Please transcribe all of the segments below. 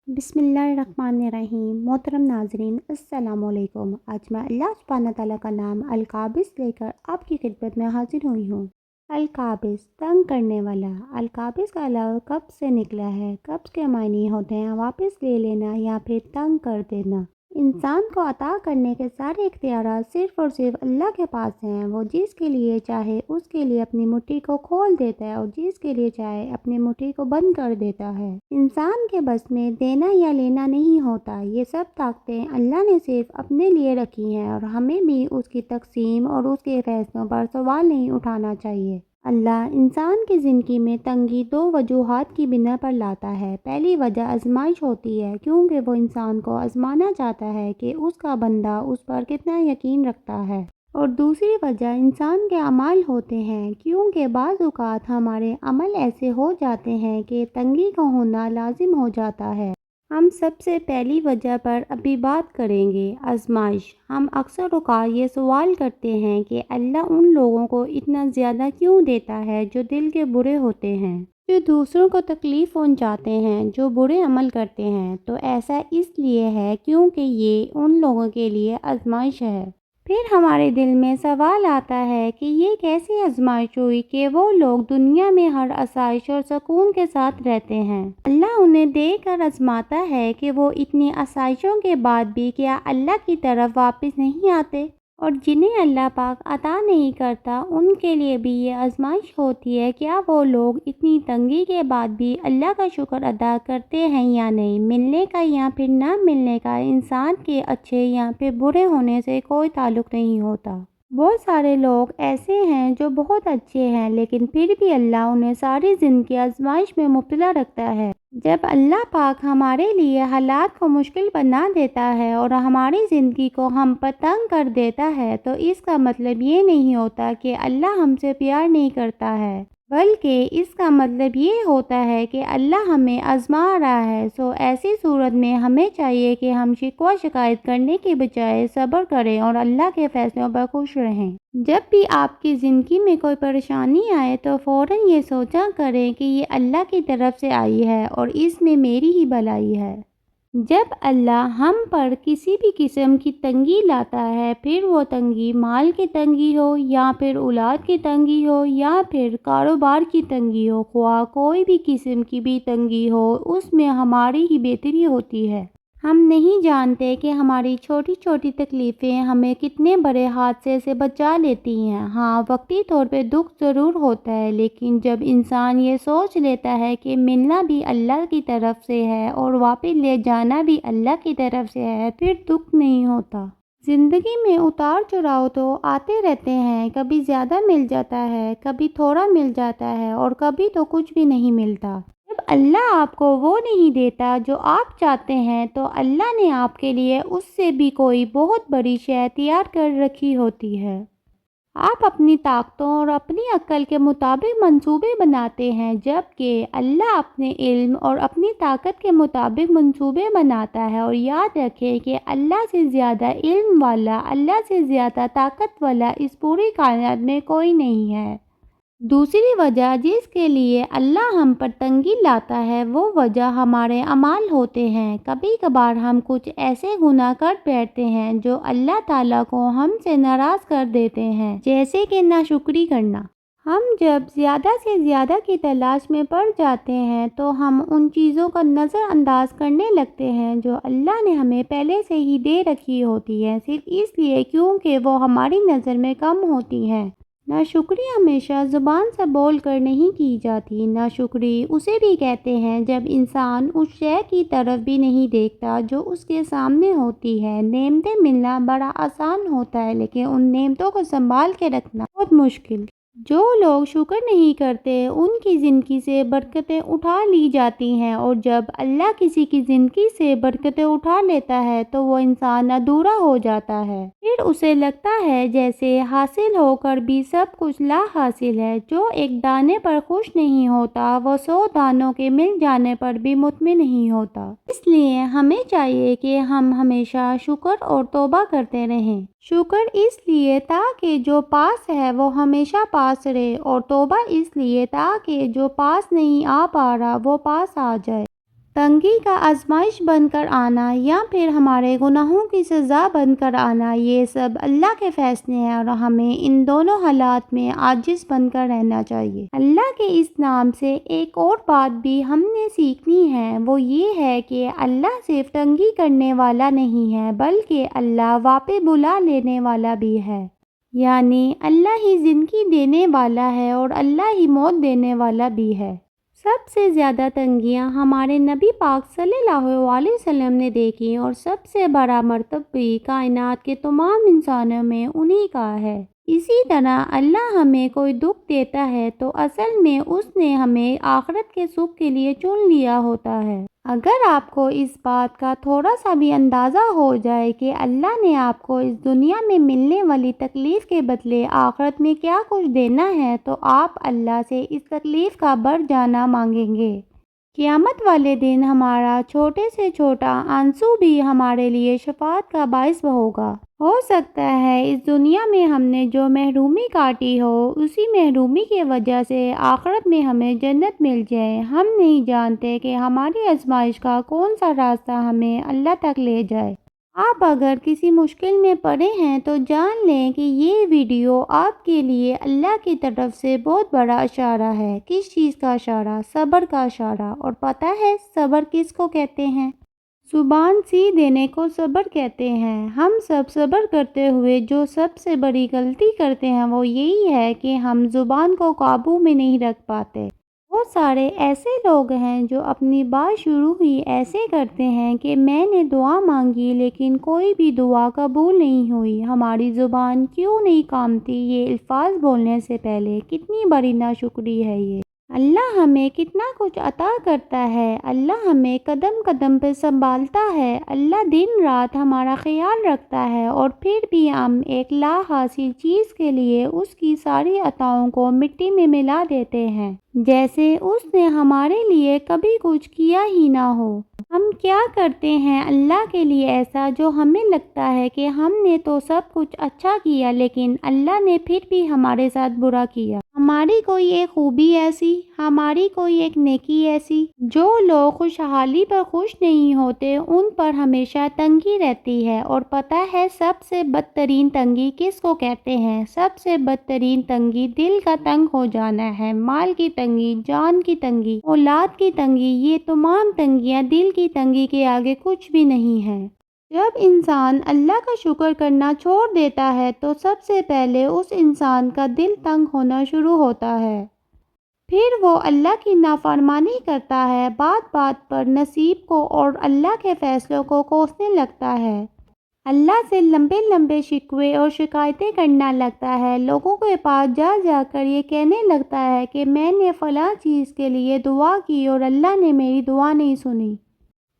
بسم اللہ الرحمن الرحیم۔ محترم ناظرین، السلام علیکم۔ آج میں اللہ سبحانہ تعالیٰ کا نام القابض لے کر آپ کی خدمت میں حاضر ہوئی ہوں۔ القابض، تنگ کرنے والا۔ القابض کا لفظ قبض سے نکلا ہے۔ قبض کے معنی ہوتے ہیں واپس لے لینا یا پھر تنگ کر دینا۔ انسان کو عطا کرنے کے سارے اختیارات صرف اور صرف اللہ کے پاس ہیں۔ وہ جس کے لیے چاہے اس کے لیے اپنی مٹھی کو کھول دیتا ہے اور جس کے لیے چاہے اپنی مٹھی کو بند کر دیتا ہے۔ انسان کے بس میں دینا یا لینا نہیں ہوتا۔ یہ سب طاقتیں اللہ نے صرف اپنے لیے رکھی ہیں اور ہمیں بھی اس کی تقسیم اور اس کے فیصلوں پر سوال نہیں اٹھانا چاہیے۔ اللہ انسان کی زندگی میں تنگی دو وجوہات کی بنا پر لاتا ہے۔ پہلی وجہ آزمائش ہوتی ہے، کیونکہ وہ انسان کو آزمانا چاہتا ہے کہ اس کا بندہ اس پر کتنا یقین رکھتا ہے۔ اور دوسری وجہ انسان کے اعمال ہوتے ہیں، کیونکہ بعض اوقات ہمارے عمل ایسے ہو جاتے ہیں کہ تنگی کا ہونا لازم ہو جاتا ہے۔ ہم سب سے پہلی وجہ پر ابھی بات کریں گے، آزمائش۔ ہم اکثر اوقات یہ سوال کرتے ہیں کہ اللہ ان لوگوں کو اتنا زیادہ کیوں دیتا ہے جو دل کے برے ہوتے ہیں، جو دوسروں کو تکلیف پہنچاتے ہیں، جو برے عمل کرتے ہیں؟ تو ایسا اس لیے ہے کیونکہ یہ ان لوگوں کے لیے آزمائش ہے۔ پھر ہمارے دل میں سوال آتا ہے کہ یہ کیسی آزمائش ہوئی کہ وہ لوگ دنیا میں ہر آسائش اور سکون کے ساتھ رہتے ہیں؟ اللہ انہیں دیکھ کر آزماتا ہے کہ وہ اتنی آسائشوں کے بعد بھی کیا اللہ کی طرف واپس نہیں آتے؟ اور جنہیں اللہ پاک عطا نہیں کرتا ان کے لیے بھی یہ آزمائش ہوتی ہے، کیا وہ لوگ اتنی تنگی کے بعد بھی اللہ کا شکر ادا کرتے ہیں یا نہیں؟ ملنے کا یا پھر نہ ملنے کا انسان کے اچھے یا پھر برے ہونے سے کوئی تعلق نہیں ہوتا۔ بہت سارے لوگ ایسے ہیں جو بہت اچھے ہیں لیکن پھر بھی اللہ انہیں ساری زندگی آزمائش میں مبتلا رکھتا ہے۔ جب اللہ پاک ہمارے لیے حالات کو مشکل بنا دیتا ہے اور ہماری زندگی کو ہم پر تنگ کر دیتا ہے تو اس کا مطلب یہ نہیں ہوتا کہ اللہ ہم سے پیار نہیں کرتا ہے، بلکہ اس کا مطلب یہ ہوتا ہے کہ اللہ ہمیں آزما رہا ہے۔ ایسی صورت میں ہمیں چاہیے کہ ہم شکوہ شکایت کرنے کی بجائے صبر کریں اور اللہ کے فیصلوں پر خوش رہیں۔ جب بھی آپ کی زندگی میں کوئی پریشانی آئے تو فوراً یہ سوچا کریں کہ یہ اللہ کی طرف سے آئی ہے اور اس میں میری ہی بھلائی ہے۔ جب اللہ ہم پر کسی بھی قسم کی تنگی لاتا ہے، پھر وہ تنگی مال کی تنگی ہو یا پھر اولاد کی تنگی ہو یا پھر کاروبار کی تنگی ہو، خواہ کوئی بھی قسم کی بھی تنگی ہو، اس میں ہماری ہی بہتری ہوتی ہے۔ ہم نہیں جانتے کہ ہماری چھوٹی چھوٹی تکلیفیں ہمیں کتنے بڑے حادثے سے بچا لیتی ہیں۔ ہاں، وقتی طور پہ دکھ ضرور ہوتا ہے، لیکن جب انسان یہ سوچ لیتا ہے کہ ملنا بھی اللہ کی طرف سے ہے اور واپس لے جانا بھی اللہ کی طرف سے ہے، پھر دکھ نہیں ہوتا۔ زندگی میں اتار چڑھاؤ تو آتے رہتے ہیں، کبھی زیادہ مل جاتا ہے، کبھی تھوڑا مل جاتا ہے اور کبھی تو کچھ بھی نہیں ملتا۔ جب اللہ آپ کو وہ نہیں دیتا جو آپ چاہتے ہیں تو اللہ نے آپ کے لیے اس سے بھی کوئی بہت بڑی شے تیار کر رکھی ہوتی ہے۔ آپ اپنی طاقتوں اور اپنی عقل کے مطابق منصوبے بناتے ہیں، جبکہ اللہ اپنے علم اور اپنی طاقت کے مطابق منصوبے بناتا ہے۔ اور یاد رکھیں کہ اللہ سے زیادہ علم والا، اللہ سے زیادہ طاقت والا اس پوری کائنات میں کوئی نہیں ہے۔ دوسری وجہ جس کے لیے اللہ ہم پر تنگی لاتا ہے وہ وجہ ہمارے اعمال ہوتے ہیں۔ کبھی کبھار ہم کچھ ایسے گناہ کر بیٹھتے ہیں جو اللہ تعالیٰ کو ہم سے ناراض کر دیتے ہیں، جیسے کہ ناشکری کرنا۔ ہم جب زیادہ سے زیادہ کی تلاش میں پڑ جاتے ہیں تو ہم ان چیزوں کا نظر انداز کرنے لگتے ہیں جو اللہ نے ہمیں پہلے سے ہی دے رکھی ہوتی ہیں، صرف اس لیے کیونکہ وہ ہماری نظر میں کم ہوتی ہیں۔ ناشکری ہمیشہ زبان سے بول کر نہیں کی جاتی۔ ناشکری اسے بھی کہتے ہیں جب انسان اس شے کی طرف بھی نہیں دیکھتا جو اس کے سامنے ہوتی ہے۔ نعمتیں ملنا بڑا آسان ہوتا ہے لیکن ان نعمتوں کو سنبھال کے رکھنا بہت مشکل۔ جو لوگ شکر نہیں کرتے ان کی زندگی سے برکتیں اٹھا لی جاتی ہیں، اور جب اللہ کسی کی زندگی سے برکتیں اٹھا لیتا ہے تو وہ انسان ادھورا ہو جاتا ہے۔ پھر اسے لگتا ہے جیسے حاصل ہو کر بھی سب کچھ لا حاصل ہے۔ جو ایک دانے پر خوش نہیں ہوتا وہ 100 دانوں کے مل جانے پر بھی مطمئن نہیں ہوتا۔ اس لیے ہمیں چاہیے کہ ہم ہمیشہ شکر اور توبہ کرتے رہیں۔ شکر اس لیے تاکہ جو پاس ہے وہ ہمیشہ پاس رہے، اور توبہ اس لیے تاکہ جو پاس نہیں آ پا رہا وہ پاس آ جائے۔ تنگی کا آزمائش بن کر آنا یا پھر ہمارے گناہوں کی سزا بن کر آنا، یہ سب اللہ کے فیصلے ہیں اور ہمیں ان دونوں حالات میں عاجز بن کر رہنا چاہیے۔ اللہ کے اس نام سے ایک اور بات بھی ہم نے سیکھنی ہے، وہ یہ ہے کہ اللہ صرف تنگی کرنے والا نہیں ہے بلکہ اللہ واپس بلا لینے والا بھی ہے، یعنی اللہ ہی زندگی دینے والا ہے اور اللہ ہی موت دینے والا بھی ہے۔ سب سے زیادہ تنگیاں ہمارے نبی پاک صلی اللہ علیہ وسلم نے دیکھی اور سب سے بڑا مرتبہ بھی کائنات کے تمام انسانوں میں انہی کا ہے۔ اسی طرح اللہ ہمیں کوئی دکھ دیتا ہے تو اصل میں اس نے ہمیں آخرت کے سکھ کے لیے چن لیا ہوتا ہے۔ اگر آپ کو اس بات کا تھوڑا سا بھی اندازہ ہو جائے کہ اللہ نے آپ کو اس دنیا میں ملنے والی تکلیف کے بدلے آخرت میں کیا کچھ دینا ہے تو آپ اللہ سے اس تکلیف کا بڑھ جانا مانگیں گے۔ قیامت والے دن ہمارا چھوٹے سے چھوٹا آنسو بھی ہمارے لیے شفاعت کا باعث ہوگا۔ ہو سکتا ہے اس دنیا میں ہم نے جو محرومی کاٹی ہو اسی محرومی کی وجہ سے آخرت میں ہمیں جنت مل جائے۔ ہم نہیں جانتے کہ ہماری آزمائش کا کون سا راستہ ہمیں اللہ تک لے جائے۔ آپ اگر کسی مشکل میں پڑے ہیں تو جان لیں کہ یہ ویڈیو آپ کے لیے اللہ کی طرف سے بہت بڑا اشارہ ہے۔ کس چیز کا اشارہ؟ صبر کا اشارہ۔ اور پتہ ہے صبر کس کو کہتے ہیں؟ زبان سی دینے کو صبر کہتے ہیں۔ ہم سب صبر کرتے ہوئے جو سب سے بڑی غلطی کرتے ہیں وہ یہی ہے کہ ہم زبان کو قابو میں نہیں رکھ پاتے۔ بہت سارے ایسے لوگ ہیں جو اپنی بات شروع ہی ایسے کرتے ہیں کہ میں نے دعا مانگی لیکن کوئی بھی دعا قبول نہیں ہوئی۔ ہماری زبان کیوں نہیں کامتی یہ الفاظ بولنے سے پہلے؟ کتنی بڑی ناشکری ہے یہ۔ اللہ ہمیں کتنا کچھ عطا کرتا ہے، اللہ ہمیں قدم قدم پہ سنبھالتا ہے، اللہ دن رات ہمارا خیال رکھتا ہے اور پھر بھی ہم ایک لا حاصل چیز کے لیے اس کی ساری عطاؤں کو مٹی میں ملا دیتے ہیں جیسے اس نے ہمارے لیے کبھی کچھ کیا ہی نہ ہو۔ ہم کیا کرتے ہیں اللہ کے لیے ایسا جو ہمیں لگتا ہے کہ ہم نے تو سب کچھ اچھا کیا لیکن اللہ نے پھر بھی ہمارے ساتھ برا کیا۔ ہماری کوئی ایک خوبی ایسی، ہماری کوئی ایک نیکی ایسی، جو لوگ خوشحالی پر خوش نہیں ہوتے ان پر ہمیشہ تنگی رہتی ہے۔ اور پتہ ہے سب سے بدترین تنگی کس کو کہتے ہیں؟ سب سے بدترین تنگی دل کا تنگ ہو جانا ہے۔ مال کی تنگی، جان کی تنگی، اولاد کی تنگی، یہ تمام تنگیاں دل کی تنگی کے آگے کچھ بھی نہیں ہیں۔ جب انسان اللہ کا شکر کرنا چھوڑ دیتا ہے تو سب سے پہلے اس انسان کا دل تنگ ہونا شروع ہوتا ہے، پھر وہ اللہ کی نافرمانی کرتا ہے، بات بات پر نصیب کو اور اللہ کے فیصلوں کو کوسنے لگتا ہے، اللہ سے لمبے لمبے شکوے اور شکایتیں کرنا لگتا ہے، لوگوں کے پاس جا جا کر یہ کہنے لگتا ہے کہ میں نے فلاں چیز کے لیے دعا کی اور اللہ نے میری دعا نہیں سنی۔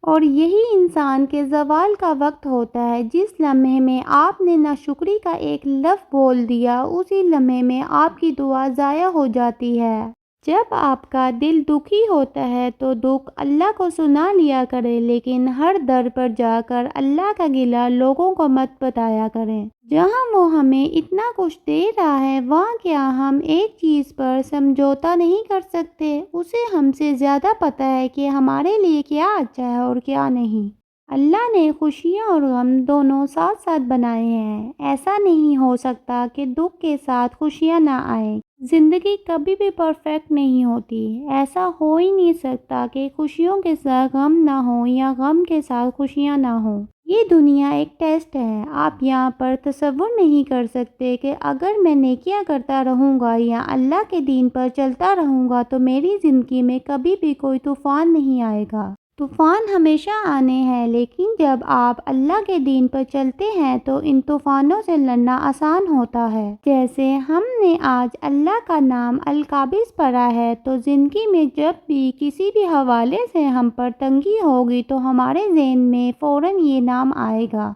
اور یہی انسان کے زوال کا وقت ہوتا ہے۔ جس لمحے میں آپ نے ناشکری کا ایک لفظ بول دیا اسی لمحے میں آپ کی دعا ضائع ہو جاتی ہے۔ جب آپ کا دل دکھی ہوتا ہے تو دکھ اللہ کو سنا لیا کرے لیکن ہر در پر جا کر اللہ کا گلہ لوگوں کو مت بتایا کریں۔ جہاں وہ ہمیں اتنا کچھ دے رہا ہے وہاں کیا ہم ایک چیز پر سمجھوتا نہیں کر سکتے؟ اسے ہم سے زیادہ پتہ ہے کہ ہمارے لیے کیا اچھا ہے اور کیا نہیں۔ اللہ نے خوشیاں اور غم دونوں ساتھ ساتھ بنائے ہیں۔ ایسا نہیں ہو سکتا کہ دکھ کے ساتھ خوشیاں نہ آئیں۔ زندگی کبھی بھی پرفیکٹ نہیں ہوتی۔ ایسا ہو ہی نہیں سکتا کہ خوشیوں کے ساتھ غم نہ ہو یا غم کے ساتھ خوشیاں نہ ہوں۔ یہ دنیا ایک ٹیسٹ ہے۔ آپ یہاں پر تصور نہیں کر سکتے کہ اگر میں نیکیاں کرتا رہوں گا یا اللہ کے دین پر چلتا رہوں گا تو میری زندگی میں کبھی بھی کوئی طوفان نہیں آئے گا۔ طوفان ہمیشہ آنے ہیں لیکن جب آپ اللہ کے دین پر چلتے ہیں تو ان طوفانوں سے لڑنا آسان ہوتا ہے۔ جیسے ہم نے آج اللہ کا نام القابض پڑھا ہے تو زندگی میں جب بھی کسی بھی حوالے سے ہم پر تنگی ہوگی تو ہمارے ذہن میں فوراً یہ نام آئے گا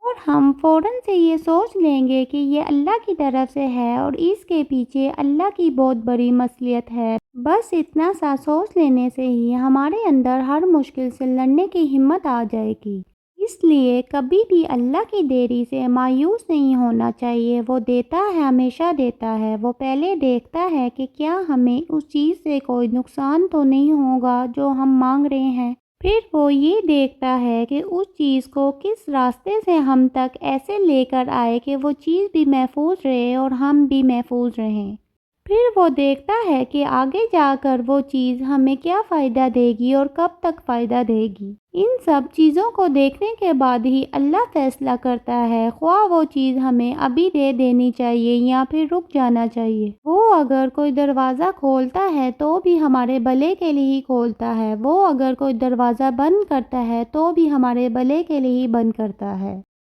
اور ہم فوراً سے یہ سوچ لیں گے کہ یہ اللہ کی طرف سے ہے اور اس کے پیچھے اللہ کی بہت بڑی مصلحت ہے۔ بس اتنا سا سوچ لینے سے ہی ہمارے اندر ہر مشکل سے لڑنے کی ہمت آ جائے گی۔ اس لیے کبھی بھی اللہ کی دیری سے مایوس نہیں ہونا چاہیے۔ وہ دیتا ہے، ہمیشہ دیتا ہے۔ وہ پہلے دیکھتا ہے کہ کیا ہمیں اس چیز سے کوئی نقصان تو نہیں ہوگا جو ہم مانگ رہے ہیں۔ پھر وہ یہ دیکھتا ہے کہ اس چیز کو کس راستے سے ہم تک ایسے لے کر آئے کہ وہ چیز بھی محفوظ رہے اور ہم بھی محفوظ رہیں۔ پھر وہ دیکھتا ہے کہ آگے جا کر وہ چیز ہمیں کیا فائدہ دے گی اور کب تک فائدہ دے گی۔ ان سب چیزوں کو دیکھنے کے بعد ہی اللہ فیصلہ کرتا ہے خواہ وہ چیز ہمیں ابھی دے دینی چاہیے یا پھر رک جانا چاہیے۔ وہ اگر کوئی دروازہ کھولتا ہے تو بھی ہمارے بھلے کے لیے ہی کھولتا ہے، وہ اگر کوئی دروازہ بند کرتا ہے تو بھی ہمارے بھلے کے لیے ہی بند کرتا ہے۔